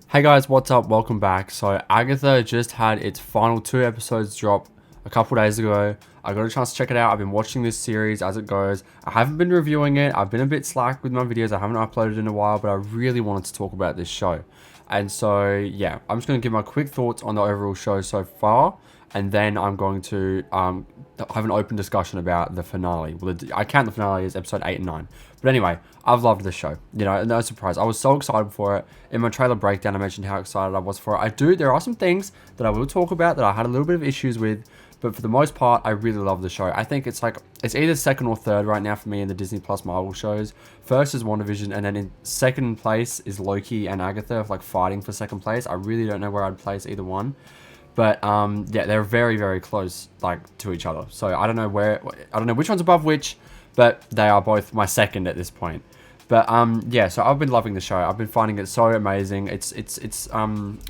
Hey guys, what's up? Welcome back. So Agatha just had its final 2 episodes drop a couple days ago. I got a chance to check it out. I've been watching this series as it goes. I haven't been reviewing it. I've been a bit slack with my videos. I haven't uploaded in a while, but I really wanted to talk about this show. And so, yeah, I'm just going to give my quick thoughts on the overall show so far. And then I'm going to have an open discussion about the finale. Well, I count the finale as episode 8 and 9. But anyway, I've loved the show. You know, no surprise. I was so excited for it. In my trailer breakdown, I mentioned how excited I was for it. There are some things that I will talk about that I had a little bit of issues with. But for the most part, I really love the show. I think it's either second or third right now for me in the Disney Plus Marvel shows. First is WandaVision, and then in second place is Loki and Agatha, fighting for second place. I really don't know where I'd place either one. But yeah, they're very, very close to each other. So I don't know which one's above which, but they are both my second at this point. But yeah, so I've been loving the show. I've been finding it so amazing. It's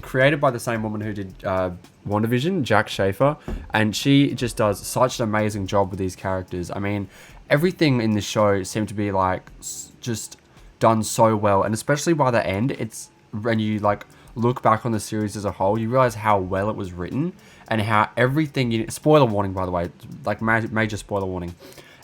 created by the same woman who did WandaVision, Jack Schaefer, and she just does such an amazing job with these characters. I mean, everything in the show seemed to be just done so well, and especially by the end, it's when you look back on the series as a whole, you realize how well it was written and how everything spoiler warning, by the way, major spoiler warning.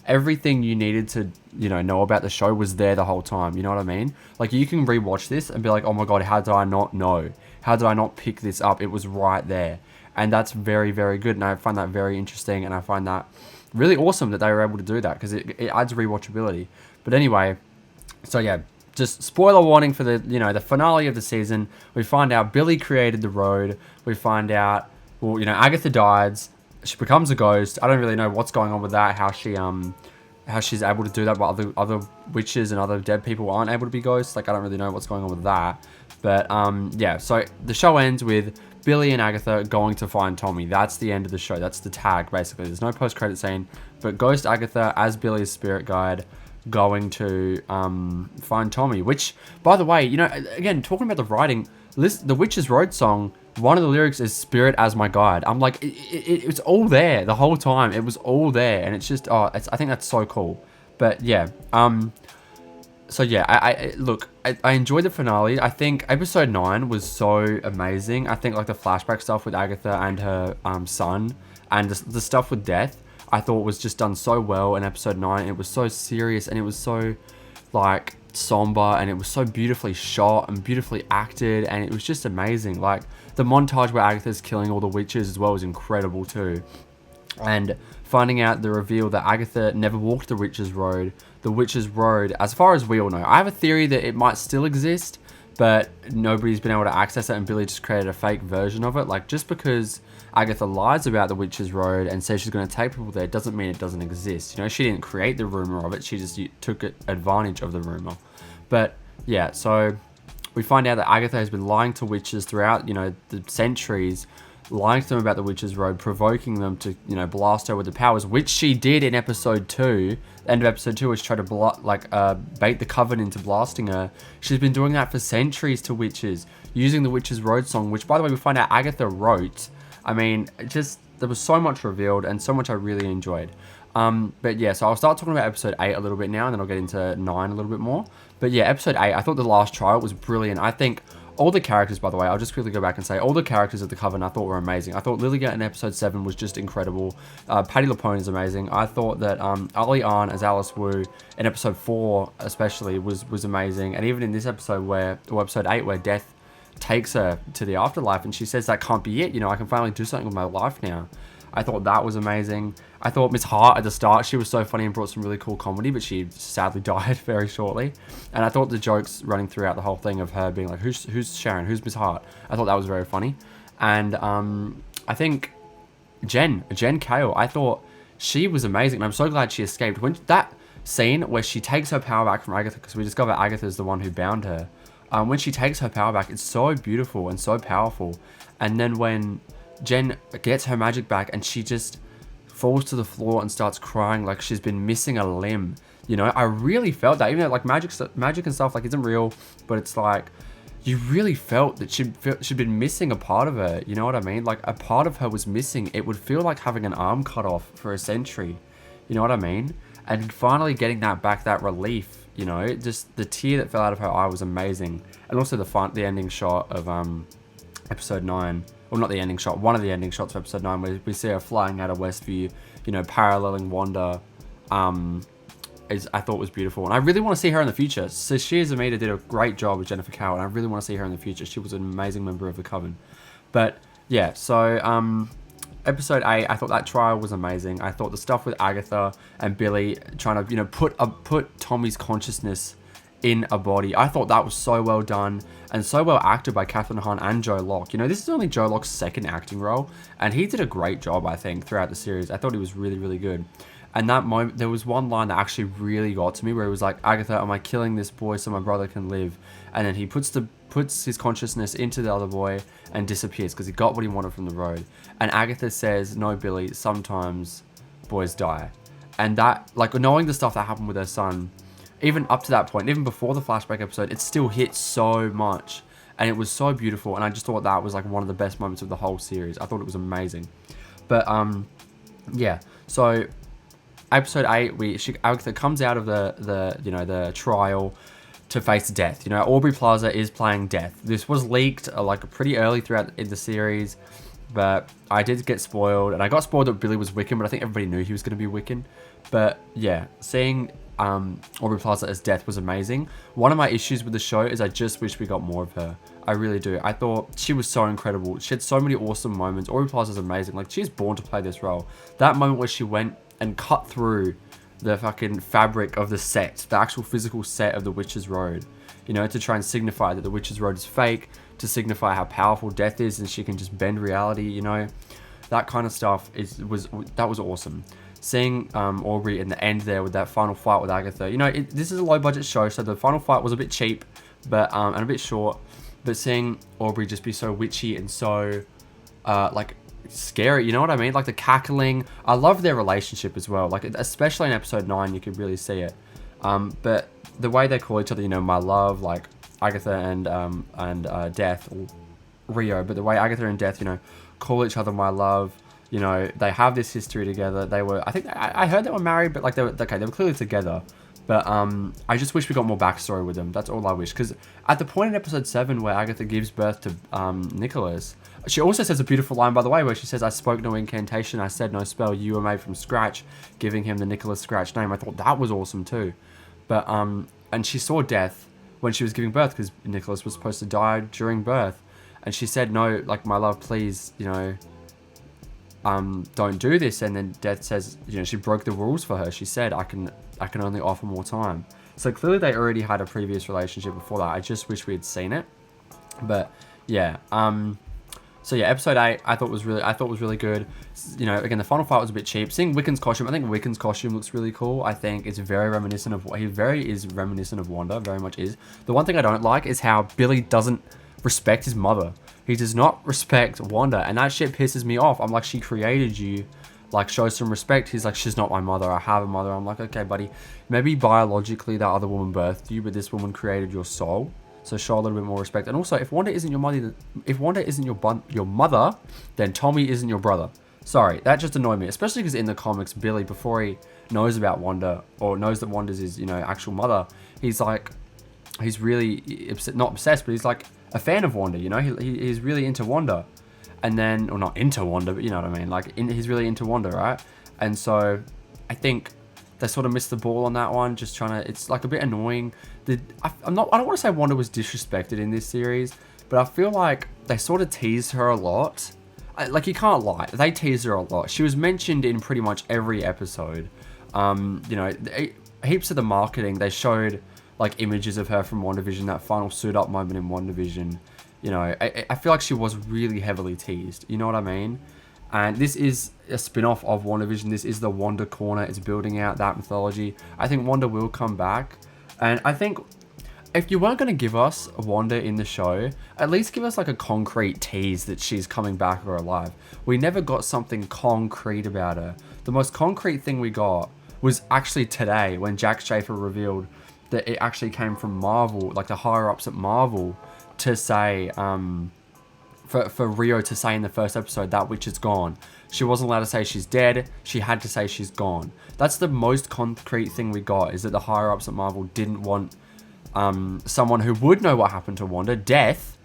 Everything you needed to, know about the show was there the whole time. You know what I mean? You can rewatch this and be like, oh my God, how did I not know? How did I not pick this up? It was right there. And that's very, very good. And I find that very interesting. And I find that really awesome that they were able to do that because it adds rewatchability. But anyway, so yeah, just spoiler warning for the finale of the season. We find out Billy created the road. We find out, Agatha dies. She becomes a ghost. I don't really know what's going on with that. How she's able to do that, but other witches and other dead people aren't able to be ghosts. I don't really know what's going on with that. But yeah. So the show ends with Billy and Agatha going to find Tommy. That's the end of the show. That's the tag basically. There's no post-credit scene, but Ghost Agatha as Billy's spirit guide going to find Tommy, which, by the way, again, talking about the writing, the Witch's Road song, one of the lyrics is "Spirit as my guide." I'm like, it's all there the whole time. It was all there, and it's just, I think that's so cool. But yeah, so yeah, I enjoyed the finale. I think episode 9 was so amazing. I think the flashback stuff with Agatha and her son, and the stuff with Death, I thought was just done so well in episode 9. It was so serious, and it was so somber, and it was so beautifully shot and beautifully acted, and it was just amazing. The montage where Agatha's killing all the witches as well was incredible too. And finding out the reveal that Agatha never walked the Witch's Road. The Witch's Road, as far as we all know, I have a theory that it might still exist, but nobody's been able to access it, and Billy just created a fake version of it. Just because Agatha lies about the Witch's Road and says she's going to take people there doesn't mean it doesn't exist. She didn't create the rumor of it. She just took advantage of the rumor. But yeah, so we find out that Agatha has been lying to witches throughout, the centuries, lying to them about the Witch's Road, provoking them to, blast her with the powers, which she did in episode 2. The end of episode 2 was try to bait the Coven into blasting her. She's been doing that for centuries to witches, using the Witch's Road song, which, by the way, we find out Agatha wrote. I mean, there was so much revealed and so much I really enjoyed. But yeah, so I'll start talking about episode 8 a little bit now, and then I'll get into 9 a little bit more. But yeah, episode 8, I thought the last trial was brilliant. I think all the characters, by the way, I'll just quickly go back and say, all the characters of the Coven I thought were amazing. I thought Lilia in episode 7 was just incredible. Patti LuPone is amazing. I thought that Ali Ahn as Alice Wu in episode 4 especially was amazing. And even in this episode episode 8, where Death takes her to the afterlife and she says that can't be it, I can finally do something with my life now. I thought that was amazing. I thought Miss Hart at the start, she was so funny and brought some really cool comedy, but she sadly died very shortly. And I thought the jokes running throughout the whole thing of her being like, who's Sharon, who's Miss Hart? I thought that was very funny. And I think Jen Kale, I thought she was amazing, and I'm so glad she escaped. When that scene where she takes her power back from Agatha, because we discover Agatha is the one who bound her. When she takes her power back, it's so beautiful and so powerful. And then when Jen gets her magic back and she just falls to the floor and starts crying like she's been missing a limb, I really felt that. Even though magic and stuff isn't real, but it's you really felt that she'd been missing a part of her. You know what I mean? A part of her was missing. It would feel like having an arm cut off for a century. You know what I mean? And finally getting that back, that relief, you know, just the tear that fell out of her eye was amazing. And also the ending shot of episode 9, or not the ending shot, one of the ending shots of episode 9, where we see her flying out of Westview, you know, paralleling Wanda, I thought was beautiful. And I really want to see her in the future. So Shia Zamita did a great job with Jennifer Cowell, and I really want to see her in the future. She was an amazing member of the Coven. But yeah, so episode 8, I thought that trial was amazing. I thought the stuff with Agatha and Billy trying to, you know, put Tommy's consciousness in a body, I thought that was so well done and so well acted by Catherine Hahn and Joe Locke. You know, this is only Joe Locke's second acting role, and he did a great job, I think, throughout the series. I thought he was really, really good. And that moment, there was one line that actually really got to me, where it was like, Agatha, am I killing this boy so my brother can live? And then he puts his consciousness into the other boy and disappears because he got what he wanted from the road. And Agatha says, no, Billy, sometimes boys die. And that, like, knowing the stuff that happened with her son, even up to that point, even before the flashback episode, it still hit so much. And it was so beautiful. And I just thought that was like one of the best moments of the whole series. I thought it was amazing. But, yeah. So episode 8, Agatha comes out of the trial to face death. You know, Aubrey Plaza is playing Death. This was leaked like pretty early throughout in the series, but I did get spoiled, and I got spoiled that Billy was Wiccan, but I think everybody knew he was going to be Wiccan. But yeah, seeing Aubrey Plaza as Death was amazing. One of my issues with the show is I just wish we got more of her. I really do. I thought she was so incredible. She had so many awesome moments. Aubrey Plaza is amazing. Like, she's born to play this role. That moment where she went and cut through the fucking fabric of the set, the actual physical set of the Witch's Road, you know, to try and signify that the Witch's Road is fake, to signify how powerful Death is and she can just bend reality, you know, that kind of stuff was awesome. Seeing Aubrey in the end there with that final fight with Agatha, you know, this is a low budget show, so the final fight was a bit cheap, but and a bit short, but seeing Aubrey just be so witchy and so like scary, you know what I mean? Like the cackling. I love their relationship as well, like especially in episode 9 you could really see it. But the way they call each other, you know, my love, like Agatha and Death, or Rio, but the way Agatha and Death, you know, call each other my love, you know, they have this history together. They were, I think, I heard they were married, but like they were clearly together. But I just wish we got more backstory with them. That's all I wish. Because at the point in episode 7 where Agatha gives birth to Nicholas, she also says a beautiful line, by the way, where she says, I spoke no incantation, I said no spell, you were made from scratch, giving him the Nicholas Scratch name. I thought that was awesome too. But, and she saw Death when she was giving birth, because Nicholas was supposed to die during birth. And she said, no, like, my love, please, you know, don't do this. And then Death says, you know, she broke the rules for her. She said, I can only offer more time. So clearly they already had a previous relationship before that. I just wish we had seen it. But yeah, so yeah, episode 8 I thought was really good. You know, again, the final fight was a bit cheap. Seeing Wiccan's costume, I think Wiccan's costume looks really cool. I think it's very reminiscent of reminiscent of Wanda, very much is. The one thing I don't like is how Billy doesn't respect his mother. He does not respect Wanda, and that shit pisses me off. I'm like, she created you, like, show some respect. He's like, she's not my mother, I have a mother. I'm like, okay, buddy, maybe biologically that other woman birthed you, but this woman created your soul, so show a little bit more respect. And also, if Wanda isn't your mother, then Tommy isn't your brother. Sorry, that just annoyed me, especially because in the comics, Billy, before he knows about Wanda, or knows that Wanda's his, you know, actual mother, he's like, he's really not obsessed, but he's like a fan of Wanda, you know, he's really into Wanda. And then, or not into Wanda, but you know what I mean, like, he's really into Wanda, right? And so I think they sort of missed the ball on that one, just trying to, it's like a bit annoying. I don't want to say Wanda was disrespected in this series, but I feel like they sort of teased her a lot. Like, you can't lie, they teased her a lot. She was mentioned in pretty much every episode. You know, heaps of the marketing, they showed like images of her from WandaVision, that final suit up moment in WandaVision. You know, I feel like she was really heavily teased, you know what I mean? And this is a spin-off of WandaVision. This is the Wanda Corner. It's building out that mythology. I think Wanda will come back. And I think if you weren't going to give us Wanda in the show, at least give us like a concrete tease that she's coming back or alive. We never got something concrete about her. The most concrete thing we got was actually today when Jack Schaefer revealed that it actually came from Marvel, like the higher ups at Marvel, to say, for Rio to say in the first episode that witch is gone. She wasn't allowed to say she's dead. She had to say she's gone. That's the most concrete thing we got, is that the higher ups at Marvel didn't want someone who would know what happened to Wanda. Death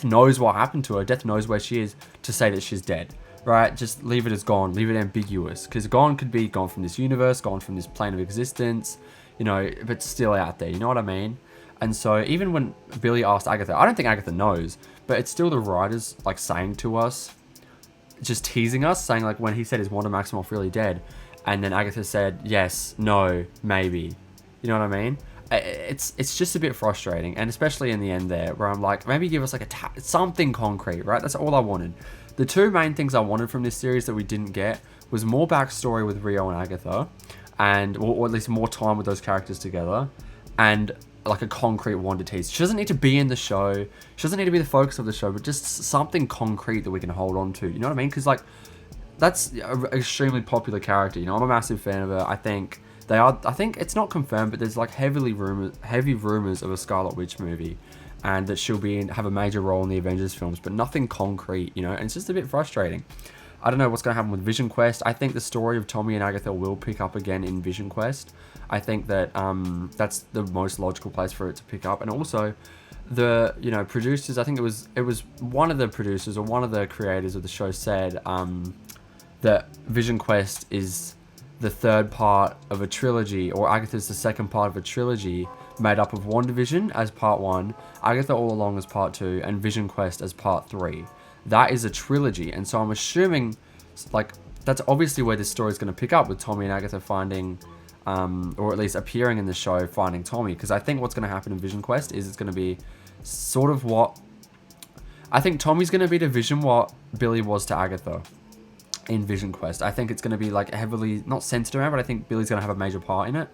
knows what happened to her. Death knows where she is, to say that she's dead. Right? Just leave it as gone. Leave it ambiguous. Because gone could be gone from this universe, gone from this plane of existence, you know, but still out there. You know what I mean? And so even when Billy asked Agatha, I don't think Agatha knows, but it's still the writers like saying to us, just teasing us, saying like when he said, is Wanda Maximoff really dead? And then Agatha said, yes, no, maybe. You know what I mean? It's just a bit frustrating, and especially in the end there, where I'm like, maybe give us like something concrete, right? That's all I wanted. The two main things I wanted from this series that we didn't get was more backstory with Rio and Agatha, and or at least more time with those characters together, and like a concrete Wanda tease. She doesn't need to be in the show. She doesn't need to be the focus of the show, but just something concrete that we can hold on to. You know what I mean? Because like, that's an extremely popular character. You know, I'm a massive fan of her. I think it's not confirmed, but there's like heavy rumors of a Scarlet Witch movie, and that she'll have a major role in the Avengers films, but nothing concrete, you know, and it's just a bit frustrating. I don't know what's going to happen with Vision Quest. I think the story of Tommy and Agatha will pick up again in Vision Quest. I think that that's the most logical place for it to pick up. And also, the producers, I think it was one of the producers or one of the creators of the show said that Vision Quest is the third part of a trilogy, or Agatha's the second part of a trilogy made up of WandaVision as part 1, Agatha All Along as part 2, and Vision Quest as part 3. That is a trilogy, and so I'm assuming, like, that's obviously where this story is going to pick up, with Tommy and Agatha finding, or at least appearing in the show, finding Tommy. Because I think what's going to happen in Vision Quest is it's going to be sort of what... I think Tommy's going to be to Vision what Billy was to Agatha in Vision Quest. I think it's going to be, like, heavily, not centered around, but I think Billy's going to have a major part in it.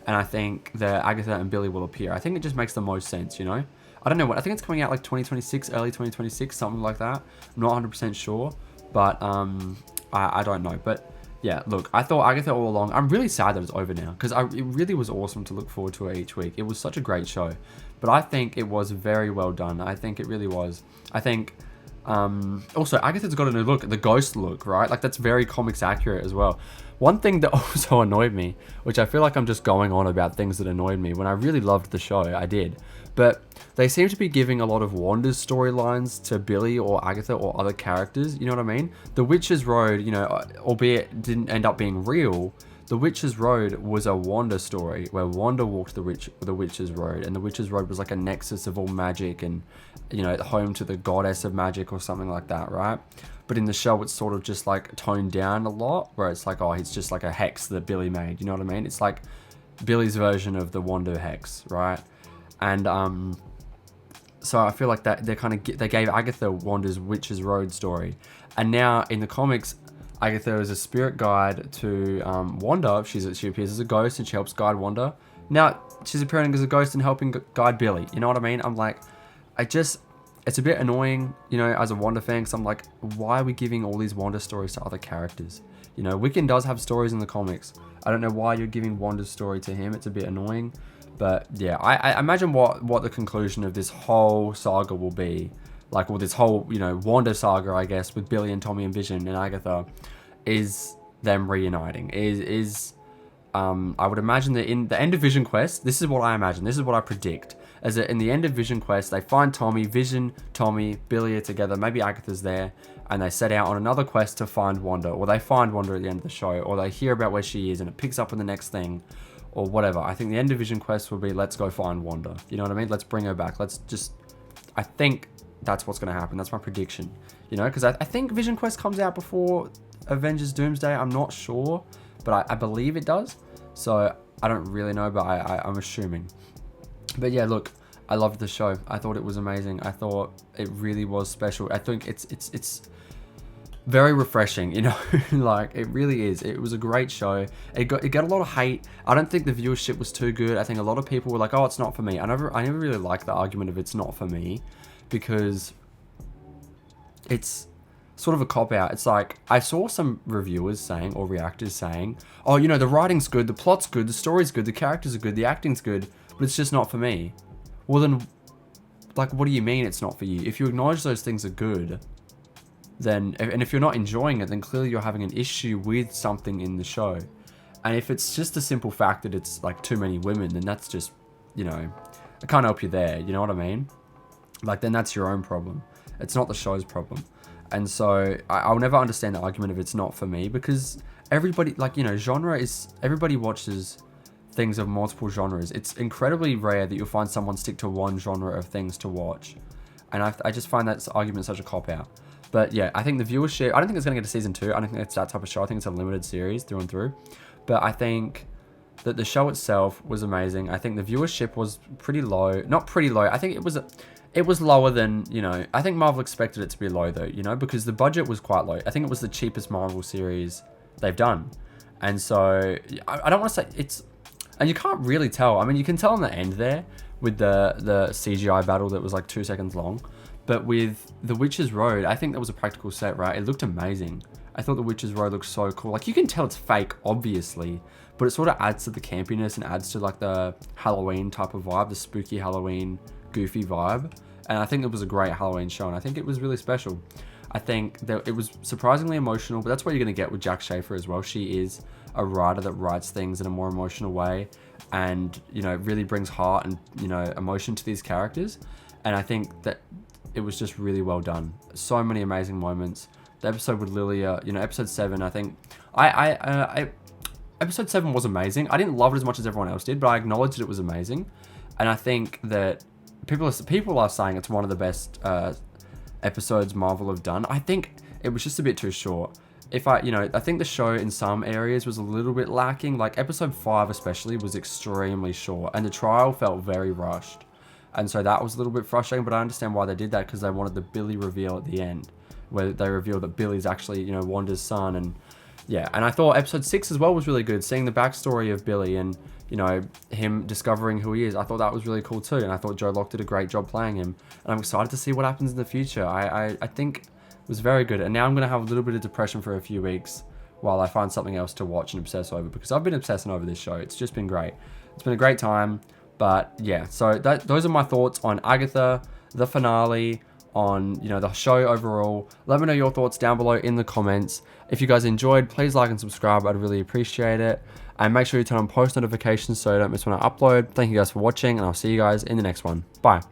And I think that Agatha and Billy will appear. I think it just makes the most sense, you know? I don't know what, I think it's coming out like 2026, early 2026, something like that. I'm not 100% sure, but I don't know. But yeah, look, I thought Agatha All Along, I'm really sad that it's over now, because it really was awesome to look forward to it each week. It was such a great show, but I think it was very well done. I think it really was. I think also Agatha's got a new look, the ghost look, right? Like, that's very comics accurate as well. One thing that also annoyed me, which I feel like I'm just going on about things that annoyed me, when I really loved the show, I did. But they seem to be giving a lot of Wanda's storylines to Billy or Agatha or other characters, you know what I mean? The Witch's Road, you know, albeit didn't end up being real, the Witch's Road was a Wanda story, where Wanda walked the Witch's Road, and the Witch's Road was like a nexus of all magic and, you know, home to the goddess of magic or something like that, right? But in the show, it's sort of just like toned down a lot, where it's like, oh, he's just like a hex that Billy made, you know what I mean? It's like Billy's version of the Wanda hex, right? And so I feel like that they gave Agatha Wanda's Witch's Road story, and now in the comics, Agatha is a spirit guide to Wanda. She appears as a ghost and she helps guide Wanda. Now she's appearing as a ghost and helping guide Billy. You know what I mean? I'm like, it's a bit annoying, you know, as a Wanda fan, because I'm like, why are we giving all these Wanda stories to other characters? You know, Wiccan does have stories in the comics. I don't know why you're giving Wanda's story to him. It's a bit annoying. But yeah, I imagine what the conclusion of this whole saga will be. Like, well, this whole, you know, Wanda saga, I guess, with Billy and Tommy and Vision and Agatha, is them reuniting. I would imagine that in the end of Vision Quest, this is what I imagine, this is what I predict, is that in the end of Vision Quest, they find Tommy, Vision, Tommy, Billy are together, maybe Agatha's there, and they set out on another quest to find Wanda, or they find Wanda at the end of the show, or they hear about where she is and it picks up in the next thing, or whatever. I think the end of Vision Quest will be, let's go find Wanda. You know what I mean? Let's bring her back. I think that's what's going to happen. That's my prediction. You know, because I think Vision Quest comes out before Avengers Doomsday. I'm not sure, but I believe it does. So I don't really know, but I'm assuming. But yeah, look, I loved the show. I thought it was amazing. I thought it really was special. I think it's very refreshing, you know. Like, it really is. It was a great show. It got a lot of hate. I don't think the viewership was too good. I think a lot of people were like, oh, it's not for me. I never really liked the argument of it's not for me, because it's sort of a cop-out. It's like, I saw some reviewers saying, or reactors saying, oh, you know, the writing's good, the plot's good, the story's good, the characters are good, the acting's good, but it's just not for me. Well then, like, what do you mean it's not for you? If you acknowledge those things are good, then, and if you're not enjoying it, then clearly you're having an issue with something in the show. And if it's just a simple fact that it's like too many women, then that's just, you know, I can't help you there. You know what I mean? Like, then that's your own problem. It's not the show's problem. And so I'll never understand the argument of it's not for me, because everybody, like, you know, everybody watches things of multiple genres. It's incredibly rare that you'll find someone stick to one genre of things to watch. And I just find that argument such a cop-out. But yeah, I think the viewership, I don't think it's going to get to season 2. I don't think it's that type of show. I think it's a limited series through and through. But I think that the show itself was amazing. I think the viewership was pretty low. Not pretty low. I think it was lower than, you know, I think Marvel expected it to be low though, you know, because the budget was quite low. I think it was the cheapest Marvel series they've done. And so I don't want to say it's, and you can't really tell. I mean, you can tell in the end there with the CGI battle that was like 2 seconds long. But with The Witch's Road, I think that was a practical set, right? It looked amazing. I thought The Witch's Road looked so cool. Like, you can tell it's fake, obviously, but it sort of adds to the campiness and adds to like the Halloween type of vibe, the spooky Halloween, goofy vibe. And I think it was a great Halloween show, and I think it was really special. I think that it was surprisingly emotional, but that's what you're going to get with Jack Schaefer as well. She is a writer that writes things in a more emotional way, and, you know, really brings heart and, you know, emotion to these characters. And I think that it was just really well done. So many amazing moments. The episode with Lilia, you know, episode 7, I think episode 7 was amazing. I didn't love it as much as everyone else did, but I acknowledged it was amazing. And I think that people are saying it's one of the best episodes Marvel have done. I think it was just a bit too short. I think the show in some areas was a little bit lacking. Like episode 5 especially was extremely short, and the trial felt very rushed. And so that was a little bit frustrating, but I understand why they did that, because they wanted the Billy reveal at the end, where they reveal that Billy's actually, you know, Wanda's son. And yeah, and I thought episode 6 as well was really good, seeing the backstory of Billy and, you know, him discovering who he is. I thought that was really cool too, and I thought Joe Locke did a great job playing him, and I'm excited to see what happens in the future. I think it was very good, and now I'm going to have a little bit of depression for a few weeks while I find something else to watch and obsess over, because I've been obsessing over this show. It's just been great. It's been a great time. But yeah, so those are my thoughts on Agatha, the finale, on, you know, the show overall. Let me know your thoughts down below in the comments. If you guys enjoyed, please like and subscribe. I'd really appreciate it. And make sure you turn on post notifications so you don't miss when I upload. Thank you guys for watching, and I'll see you guys in the next one. Bye.